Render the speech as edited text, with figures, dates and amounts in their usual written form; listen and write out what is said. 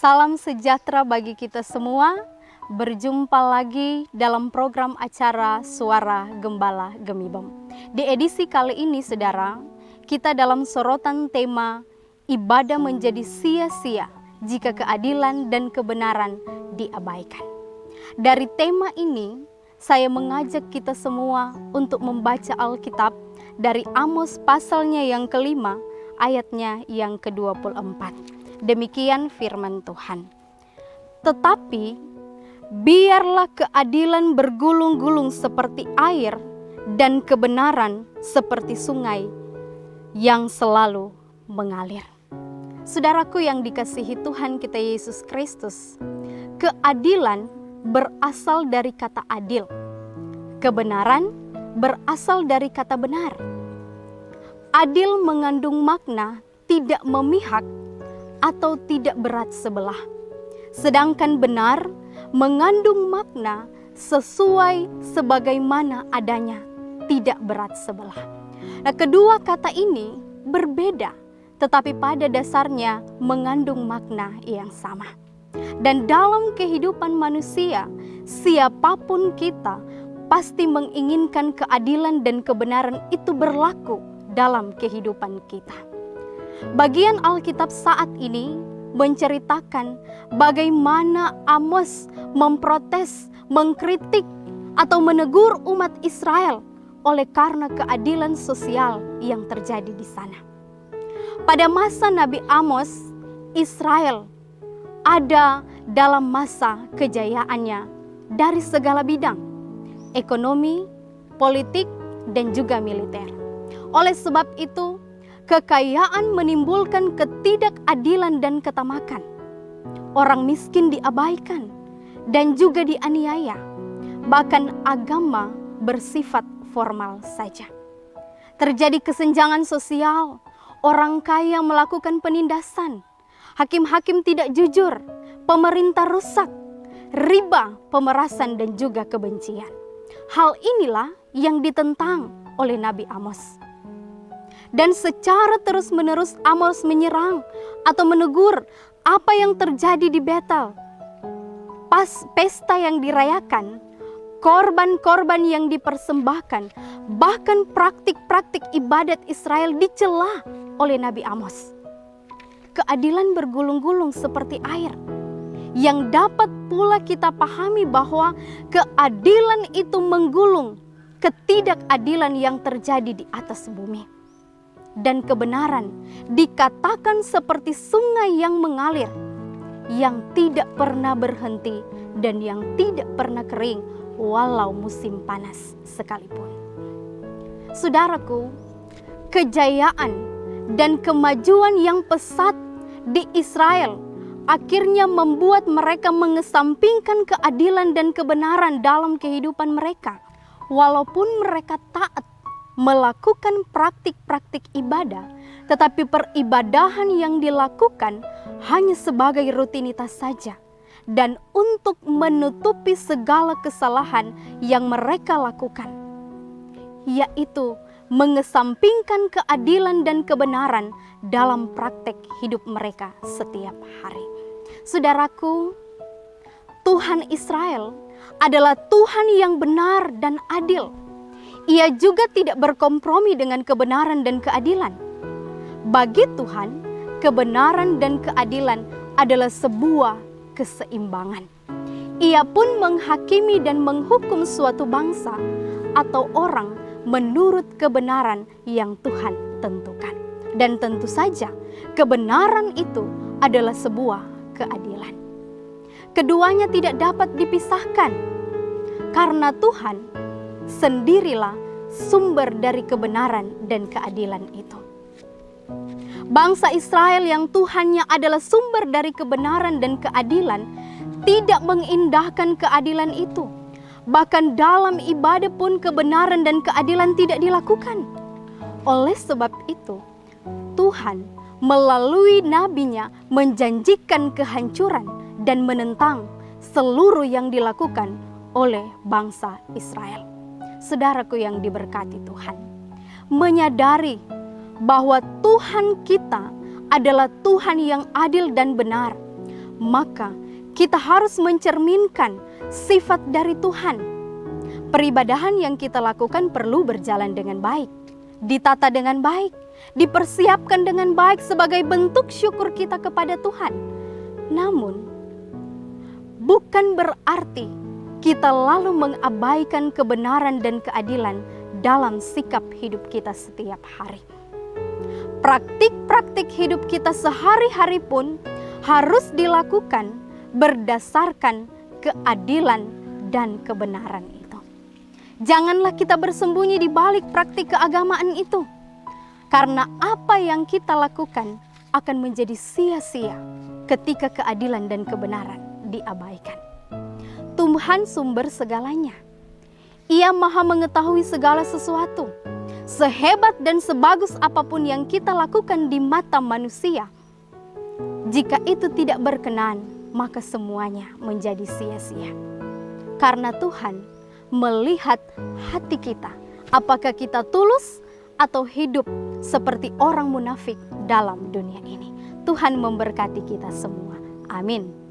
Salam sejahtera bagi kita semua. Berjumpa lagi dalam program acara Suara Gembala Gemibom. Di edisi kali ini, saudara, kita dalam sorotan tema ibadah menjadi sia-sia jika keadilan dan kebenaran diabaikan. Dari tema ini, saya mengajak kita semua untuk membaca Alkitab dari Amos pasalnya yang kelima, ayatnya yang ke-24. Demikian firman Tuhan. Tetapi biarlah keadilan bergulung-gulung seperti air dan kebenaran seperti sungai yang selalu mengalir. Saudaraku yang dikasihi Tuhan kita Yesus Kristus, keadilan berasal dari kata adil. Kebenaran berasal dari kata benar. Adil mengandung makna tidak memihak atau tidak berat sebelah. Sedangkan benar mengandung makna sesuai sebagaimana adanya, tidak berat sebelah. Nah, kedua kata ini berbeda, tetapi pada dasarnya mengandung makna yang sama. Dan dalam kehidupan manusia, siapapun kita pasti menginginkan keadilan dan kebenaran itu berlaku dalam kehidupan kita. Bagian Alkitab saat ini menceritakan bagaimana Amos memprotes, mengkritik, atau menegur umat Israel oleh karena keadilan sosial yang terjadi di sana. Pada masa Nabi Amos, Israel ada dalam masa kejayaannya dari segala bidang, ekonomi, politik, dan juga militer. Oleh sebab itu, kekayaan menimbulkan ketidakadilan dan ketamakan. Orang miskin diabaikan dan juga dianiaya. Bahkan agama bersifat formal saja. Terjadi kesenjangan sosial, orang kaya melakukan penindasan, hakim-hakim tidak jujur, pemerintah rusak, riba, pemerasan, dan juga kebencian. Hal inilah yang ditentang oleh Nabi Amos. Dan secara terus-menerus Amos menyerang atau menegur apa yang terjadi di Betel. Pas pesta yang dirayakan, korban-korban yang dipersembahkan, bahkan praktik-praktik ibadat Israel dicela oleh Nabi Amos. Keadilan bergulung-gulung seperti air. Yang dapat pula kita pahami bahwa keadilan itu menggulung ketidakadilan yang terjadi di atas bumi. Dan kebenaran dikatakan seperti sungai yang mengalir, yang tidak pernah berhenti dan yang tidak pernah kering walau musim panas sekalipun. Saudaraku, kejayaan dan kemajuan yang pesat di Israel akhirnya membuat mereka mengesampingkan keadilan dan kebenaran dalam kehidupan mereka. Walaupun mereka taat melakukan praktik-praktik ibadah, tetapi peribadahan yang dilakukan hanya sebagai rutinitas saja dan untuk menutupi segala kesalahan yang mereka lakukan, yaitu mengesampingkan keadilan dan kebenaran dalam praktek hidup mereka setiap hari. Saudaraku, Tuhan Israel adalah Tuhan yang benar dan adil. Ia juga tidak berkompromi dengan kebenaran dan keadilan. Bagi Tuhan, kebenaran dan keadilan adalah sebuah keseimbangan. Ia pun menghakimi dan menghukum suatu bangsa atau orang menurut kebenaran yang Tuhan tentukan. Dan tentu saja, kebenaran itu adalah sebuah keadilan. Keduanya tidak dapat dipisahkan, karena Tuhan sendirilah sumber dari kebenaran dan keadilan itu. Bangsa Israel yang Tuhannya adalah sumber dari kebenaran dan keadilan tidak mengindahkan keadilan itu. Bahkan dalam ibadah pun kebenaran dan keadilan tidak dilakukan. Oleh sebab itu, Tuhan melalui nabinya menjanjikan kehancuran dan menentang seluruh yang dilakukan oleh bangsa Israel. Saudaraku yang diberkati Tuhan, menyadari bahwa Tuhan kita adalah Tuhan yang adil dan benar, maka kita harus mencerminkan sifat dari Tuhan. Peribadahan yang kita lakukan perlu berjalan dengan baik, ditata dengan baik, dipersiapkan dengan baik sebagai bentuk syukur kita kepada Tuhan. Namun, bukan berarti kita lalu mengabaikan kebenaran dan keadilan dalam sikap hidup kita setiap hari. Praktik-praktik hidup kita sehari-hari pun harus dilakukan berdasarkan keadilan dan kebenaran itu. Janganlah kita bersembunyi di balik praktik keagamaan itu, karena apa yang kita lakukan akan menjadi sia-sia ketika keadilan dan kebenaran diabaikan. Tuhan sumber segalanya. Ia maha mengetahui segala sesuatu. Sehebat dan sebagus apapun yang kita lakukan di mata manusia, jika itu tidak berkenan, maka semuanya menjadi sia-sia. Karena Tuhan melihat hati kita, apakah kita tulus atau hidup seperti orang munafik dalam dunia ini. Tuhan memberkati kita semua. Amin.